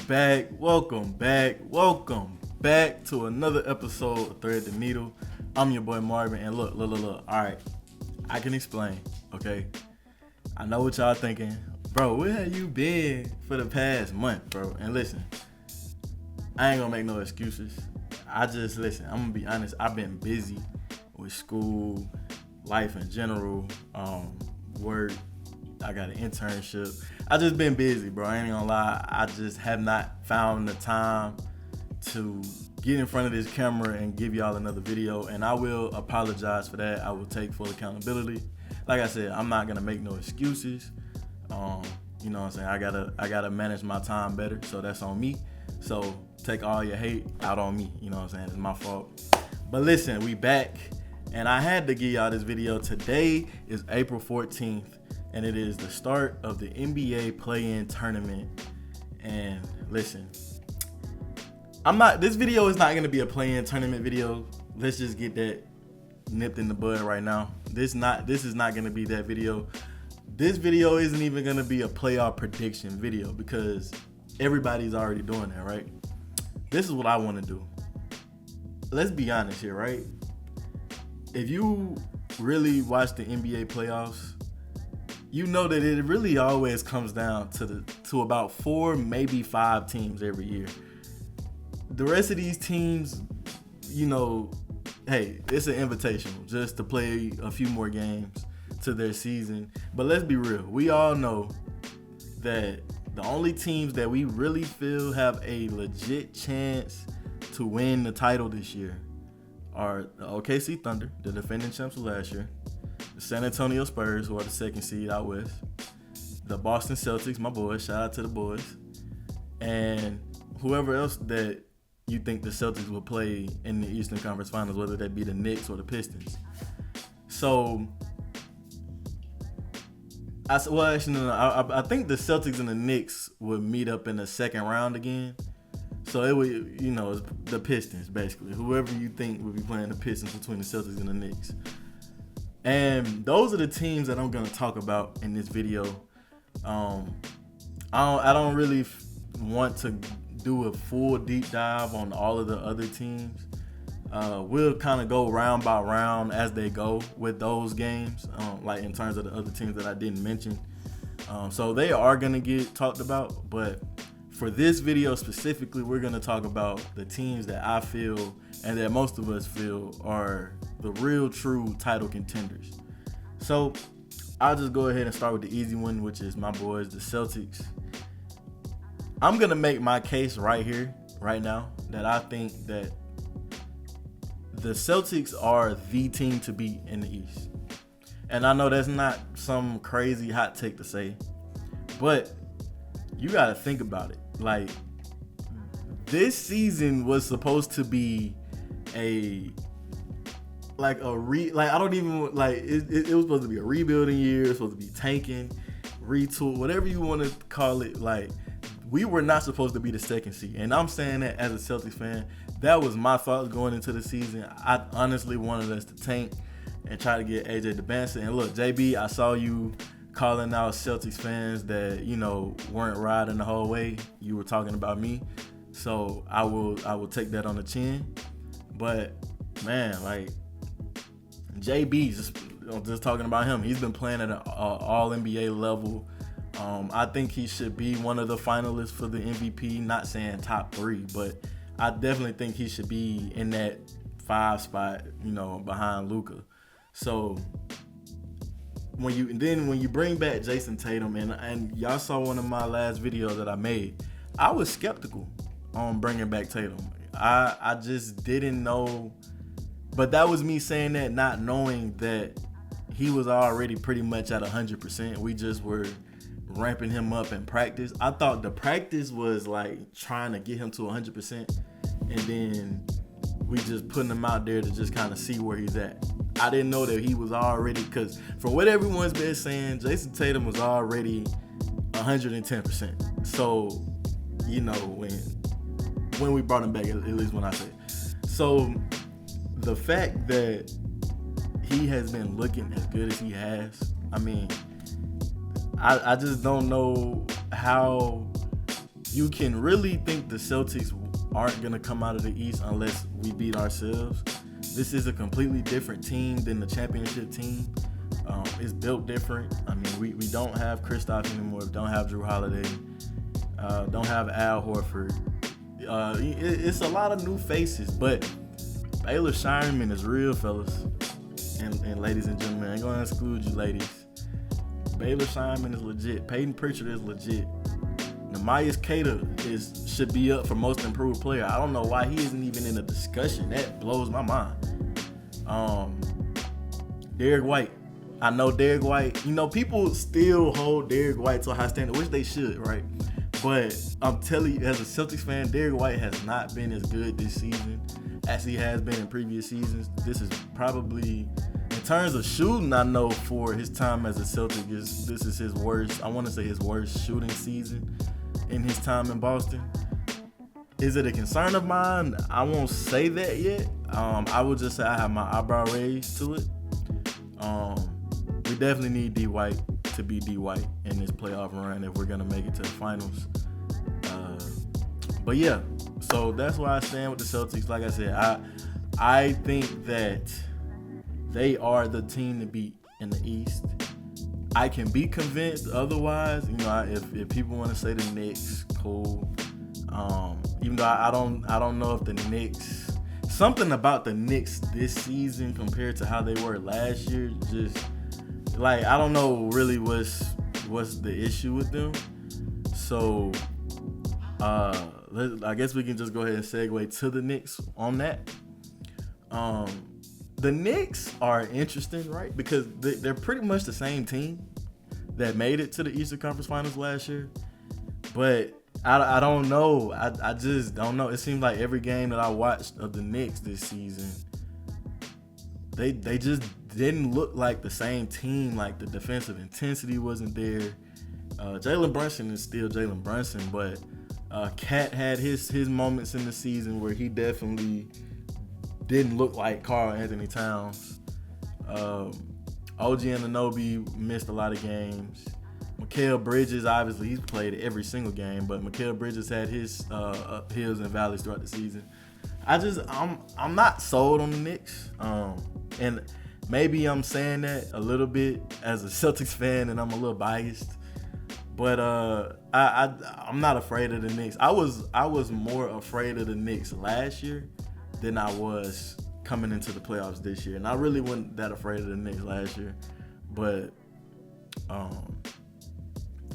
welcome back to another episode of Thread the Needle. I'm your boy Marvin, and look. All right, I can explain, okay? I know what y'all thinking. Bro, where have you been for the past month, bro? And listen, I ain't gonna make no excuses. I'm gonna be honest, I've been busy with school, life in general, work. I got an internship. I just been busy, bro. I ain't gonna lie. I just have not found the time to get in front of this camera and give y'all another video. And I will apologize for that. I will take full accountability. Like I said, I'm not gonna make no excuses. You know what I'm saying? I gotta manage my time better. So that's on me. So take all your hate out on me. You know what I'm saying? It's my fault. But listen, we back. And I had to give y'all this video. Today is April 14th. And it is the start of the NBA play-in tournament. And listen, this video is not gonna be a play-in tournament video. Let's just get that nipped in the bud right now. This is not gonna be that video. This video isn't even gonna be a playoff prediction video because everybody's already doing that, right? This is what I wanna do. Let's be honest here, right? If you really watch the NBA playoffs, you know that it really always comes down to about 4, maybe 5 teams every year. The rest of these teams, you know, hey, it's an invitational just to play a few more games to their season. But let's be real. We all know that the only teams that we really feel have a legit chance to win the title this year are the OKC Thunder, the defending champs of last year, the San Antonio Spurs, who are the second seed out west, the Boston Celtics, my boys, shout out to the boys, and whoever else that you think the Celtics will play in the Eastern Conference Finals, whether that be the Knicks or the Pistons. So, I think the Celtics and the Knicks would meet up in the second round again. So it would, you know, it's the Pistons, basically. Whoever you think would be playing the Pistons between the Celtics and the Knicks. And those are the teams that I'm going to talk about in this video. I don't really want to do a full deep dive on all of the other teams. We'll kind of go round by round as they go with those games, like in terms of the other teams that I didn't mention. So they are going to get talked about, but for this video specifically, we're going to talk about the teams that I feel and that most of us feel are the real true title contenders. So I'll just go ahead and start with the easy one, which is my boys, the Celtics. I'm going to make my case right here, right now, that I think that the Celtics are the team to beat in the East. And I know that's not some crazy hot take to say, but you got to think about it. Like, this season was supposed to be it was supposed to be a rebuilding year. It was supposed to be tanking, retool, whatever you want to call it. Like, we were not supposed to be the second seed. And I'm saying that as a Celtics fan. That was my thoughts going into the season. I honestly wanted us to tank and try to get AJ DeBanson. And look, JB, I saw you calling out Celtics fans that, you know, weren't riding the whole way. You were talking about me. So I will take that on the chin. But man, like, JB, just talking about him, he's been playing at an all NBA level. I think he should be one of the finalists for the MVP. Not saying top 3, but I definitely think he should be in that 5 spot, you know, behind Luka. So when you bring back Jason Tatum, and y'all saw one of my last videos that I made, I was skeptical on bringing back Tatum. I just didn't know, but that was me saying that, not knowing that he was already pretty much at 100%. We just were ramping him up in practice. I thought the practice was like trying to get him to 100%, and then we just putting him out there to just kind of see where he's at. I didn't know that he was already, because from what everyone's been saying, Jason Tatum was already 110%. So, you know, when we brought him back, at least when I say it. So the fact that he has been looking as good as he has, I mean, I just don't know how you can really think the Celtics aren't going to come out of the East unless we beat ourselves. This is a completely different team than the championship team. It's built different. I mean, we don't have Kristaps anymore. We don't have Drew Holiday. Don't have Al Horford. It's a lot of new faces, but Baylor Shireman is real, fellas. And ladies and gentlemen, I ain't going to exclude you ladies. Baylor Shireman is legit. Peyton Pritchard is legit. Namias Keita should be up for most improved player. I don't know why he isn't even in the discussion. That blows my mind. Derek White. I know Derek White. You know, people still hold Derek White to a high standard, which they should, right? But I'm telling you, as a Celtics fan, Derek White has not been as good this season as he has been in previous seasons. This is probably, in terms of shooting, I know for his time as a Celtic, this is his worst, I want to say his worst shooting season in his time in Boston. Is it a concern of mine? I won't say that yet. I would just say I have my eyebrow raised to it. We definitely need D. White to be D. White in this playoff run if we're going to make it to the finals. But yeah, so that's why I stand with the Celtics. Like I said, I think that they are the team to beat in the East. I can be convinced otherwise. You know, if people want to say the Knicks, cool. Even though I don't know if the Knicks, something about the Knicks this season compared to how they were last year, just like I don't know really what's the issue with them. So I guess we can just go ahead and segue to the Knicks on that. The Knicks are interesting, right? Because they're pretty much the same team that made it to the Eastern Conference Finals last year. But I don't know. I just don't know. It seems like every game that I watched of the Knicks this season, they just didn't look like the same team. Like the defensive intensity wasn't there. Jalen Brunson is still Jalen Brunson, but Cat had his moments in the season where he definitely didn't look like Karl Anthony Towns. OG Anunoby missed a lot of games. Mikal Bridges, obviously, he's played every single game, but Mikal Bridges had his hills and valleys throughout the season. I'm not sold on the Knicks, and maybe I'm saying that a little bit as a Celtics fan, and I'm a little biased. But I'm not afraid of the Knicks. I was more afraid of the Knicks last year than I was coming into the playoffs this year, and I really wasn't that afraid of the Knicks last year. But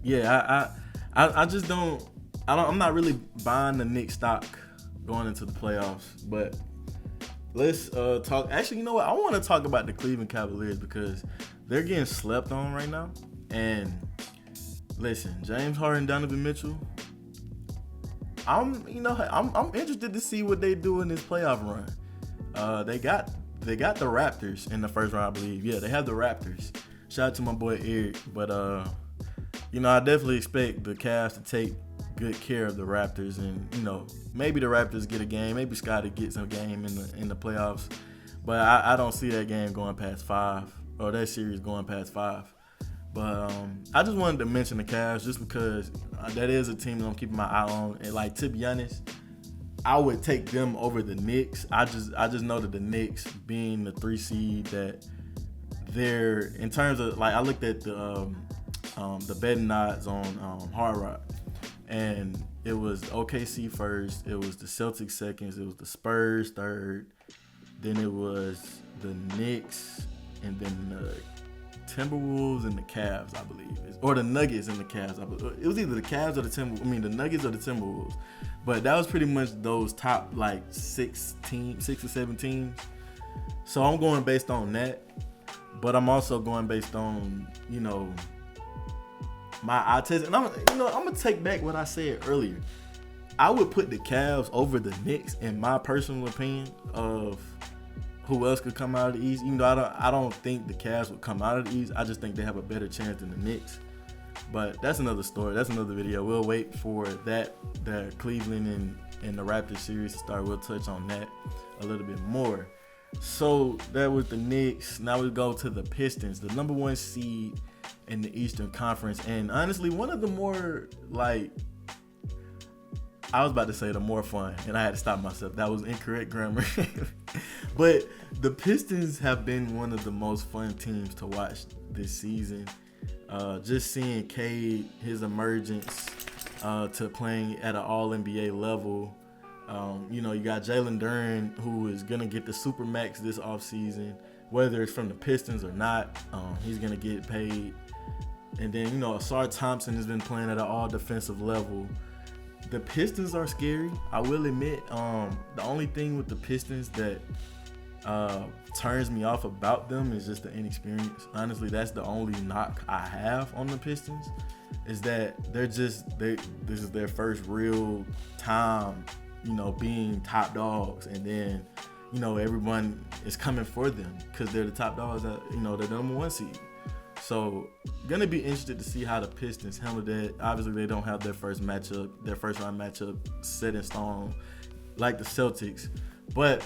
yeah, I just don't. I'm not really buying the Knicks stock going into the playoffs. But let's talk. Actually, you know what? I want to talk about the Cleveland Cavaliers because they're getting slept on right now. And listen, James Harden, Donovan Mitchell. I'm interested to see what they do in this playoff run. They got the Raptors in the first round, I believe. Yeah, they have the Raptors. Shout out to my boy Eric. But I definitely expect the Cavs to take good care of the Raptors, and maybe the Raptors get a game, maybe Scottie gets a game in the playoffs. But I don't see that game going past 5, or that series going past 5. But I just wanted to mention the Cavs just because that is a team that I'm keeping my eye on. And like, to be honest, I would take them over the Knicks. I just know that the Knicks, being the 3 seed, that they're, in terms of, like, I looked at the betting odds on Hard Rock, and it was OKC first, it was the Celtics second, it was the Spurs third, then it was the Knicks, and then the Timberwolves and the Cavs, I believe, or the Nuggets and the Cavs. It was either the Cavs or the Nuggets or the Timberwolves. But that was pretty much those top like 6 or 7 teams. So I'm going based on that, but I'm also going based on my eye test. And I'm gonna take back what I said earlier. I would put the Cavs over the Knicks in my personal opinion of who else could come out of the East. Even though I don't think the Cavs would come out of the East, I just think they have a better chance than the Knicks. But that's another story. That's another video. We'll wait for the Cleveland and the Raptors series to start. We'll touch on that a little bit more. So that was the Knicks. Now we go to the Pistons, the number 1 seed in the Eastern Conference. And honestly, one of the more, like, I was about to say the more fun, and I had to stop myself. That was incorrect grammar. But the Pistons have been one of the most fun teams to watch this season. Just seeing Cade, his emergence to playing at an All-NBA level. You got Jalen Duren, who is going to get the Supermax this offseason, whether it's from the Pistons or not. He's going to get paid. And then, Asar Thompson has been playing at an all-defensive level. The Pistons are scary, I will admit. The only thing with the Pistons that turns me off about them is just the inexperience. Honestly, that's the only knock I have on the Pistons, is that this is their first real time, being top dogs, and then, everyone is coming for them because they're the top dogs at, they're the number one seed. So, gonna be interested to see how the Pistons handle that. Obviously, they don't have their first round matchup set in stone like the Celtics, but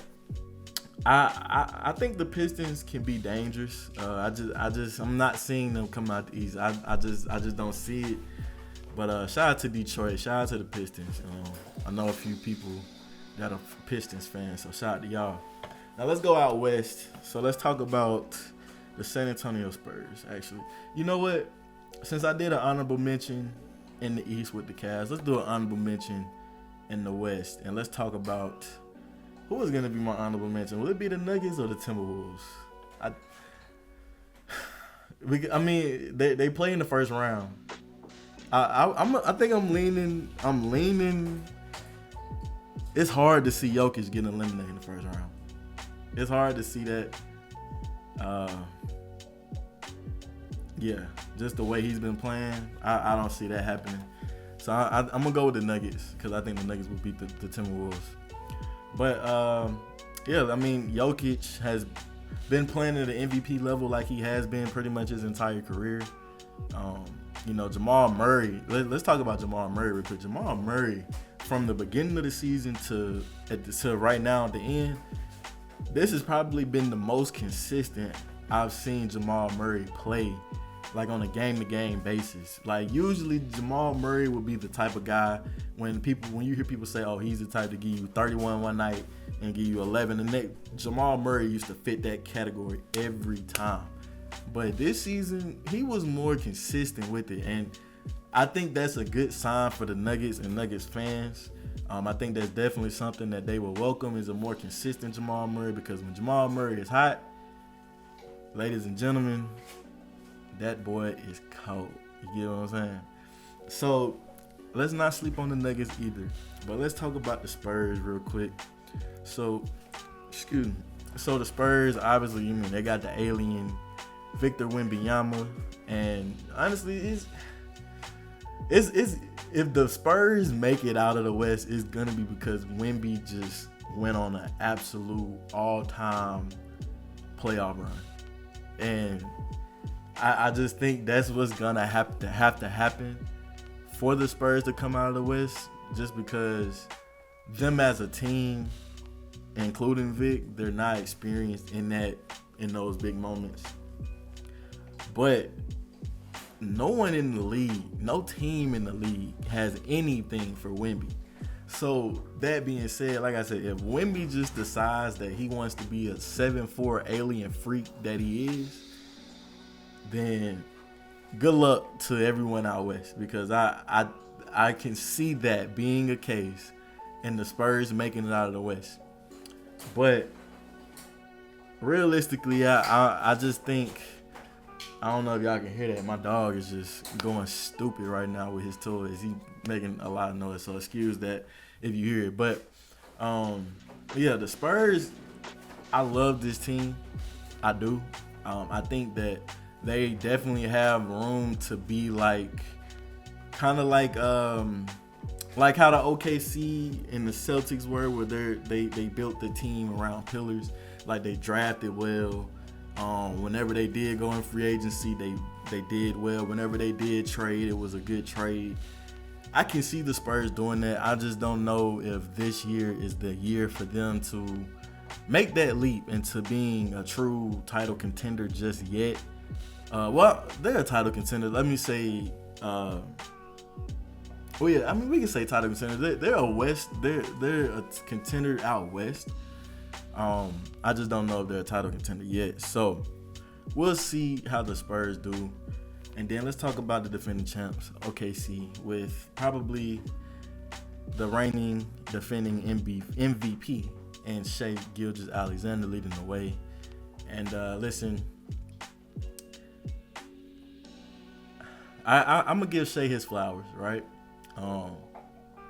I think the Pistons can be dangerous. I'm not seeing them come out the East. I just don't see it. But shout out to Detroit. Shout out to the Pistons. I know a few people that are Pistons fans, so shout out to y'all. Now let's go out west. So let's talk about the San Antonio Spurs, actually. You know what? Since I did an honorable mention in the East with the Cavs, let's do an honorable mention in the West. And let's talk about who is going to be my honorable mention. Will it be the Nuggets or the Timberwolves? They play in the first round. I think I'm leaning. It's hard to see Jokic getting eliminated in the first round. It's hard to see that. Just the way he's been playing, I don't see that happening. So I'm gonna go with the Nuggets because I think the Nuggets will beat the Timberwolves. But Jokic has been playing at an MVP level like he has been pretty much his entire career. Jamal Murray. Let's talk about Jamal Murray real quick. Jamal Murray, from the beginning of the season to right now at the end, this has probably been the most consistent I've seen Jamal Murray play, like on a game-to-game basis. Like usually Jamal Murray would be the type of guy when you hear people say, oh, he's the type to give you 31 one night and give you 11 the next. Jamal Murray used to fit that category every time. But this season, he was more consistent with it. And I think that's a good sign for the Nuggets and Nuggets fans. I think that's definitely something that they will welcome, is a more consistent Jamal Murray, because when Jamal Murray is hot, ladies and gentlemen, that boy is cold. You get what I'm saying? So let's not sleep on the Nuggets either. But let's talk about the Spurs real quick. So the Spurs, obviously, they got the alien Victor Wembanyama, and honestly, it's if the Spurs make it out of the West, it's gonna be because Wemby just went on an absolute all-time playoff run, and I just think that's what's gonna have to happen for the Spurs to come out of the West, just because them as a team, including Vic, they're not experienced in those big moments. But no one in the league, no team in the league has anything for Wemby. So that being said, like I said, if Wemby just decides that he wants to be a 7'4" alien freak that he is, then good luck to everyone out west, because I can see that being a case and the Spurs making it out of the West. But realistically, I just think, I don't know if y'all can hear that. My dog is just going stupid right now with his toys. He's making a lot of noise, so excuse that if you hear it. But, the Spurs, I love this team. I do. I think that they definitely have room to be kind of like how the OKC and the Celtics were, where they built the team around pillars. Like, they drafted well. Whenever they did go in free agency, they did well. Whenever they did trade, it was a good trade. I can see the Spurs doing that. I just don't know if this year is the year for them to make that leap into being a true title contender just yet. They're a title contender. Let me say Well, yeah, I mean, we can say title contenders. They're a West. They're a contender out West. I just don't know if they're a title contender yet. So we'll see how the Spurs do, and then let's talk about the defending champs, OKC, with probably the reigning defending MVP and Shai Gilgeous-Alexander leading the way. And listen, I'm gonna give Shai his flowers, right?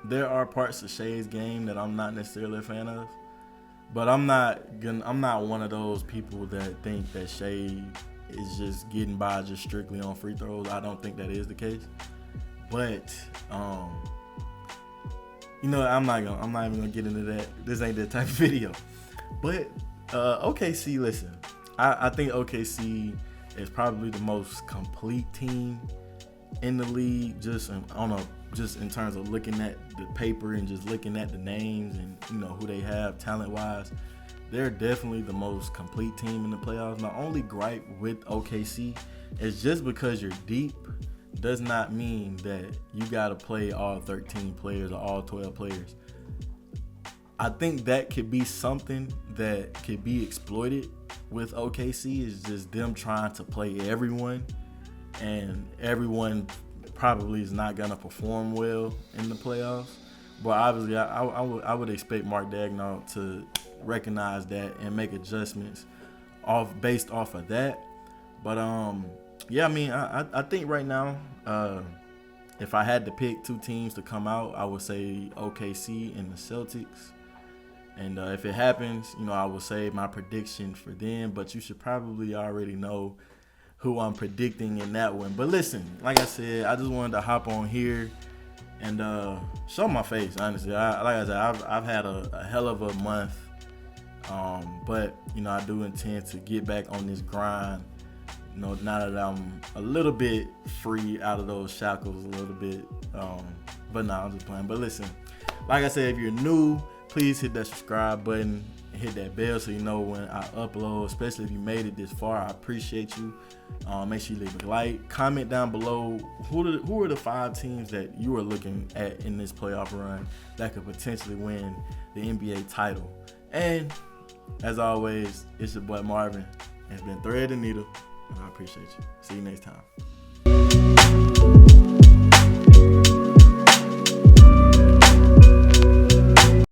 There are parts of Shai's game that I'm not necessarily a fan of, but I'm not one of those people that think that Shai is just getting by just strictly on free throws. I don't think that is the case. But I'm not even gonna get into that. This ain't that type of video. But OKC, listen, I think OKC is probably the most complete team in the league, just in terms of looking at the paper and just looking at the names and who they have talent wise. They're definitely the most complete team in the playoffs. My only gripe with OKC is just because you're deep does not mean that you got to play all 13 players or all 12 players. I think that could be something that could be exploited with OKC, is just them trying to play everyone, and everyone probably is not going to perform well in the playoffs. But obviously, I would expect Mark Daigneault to recognize that and make adjustments based off of that. But yeah, I mean, I think right now, if I had to pick two teams to come out, I would say OKC and the Celtics. And if it happens, I will say my prediction for them. But you should probably already know who I'm predicting in that one. But listen, like I said, I just wanted to hop on here and show my face, honestly. I've had a hell of a month. But, I do intend to get back on this grind, now that I'm a little bit free out of those shackles a little bit. But no, I'm just playing. But listen, like I said, if you're new, please hit that subscribe button and hit that bell so you know when I upload, especially if you made it this far. I appreciate you. Make sure you leave a like. Comment down below who are the 5 teams that you are looking at in this playoff run that could potentially win the NBA title. And as always, it's your boy Marvin. It's been Thread and Needle, and I appreciate you. See you next time.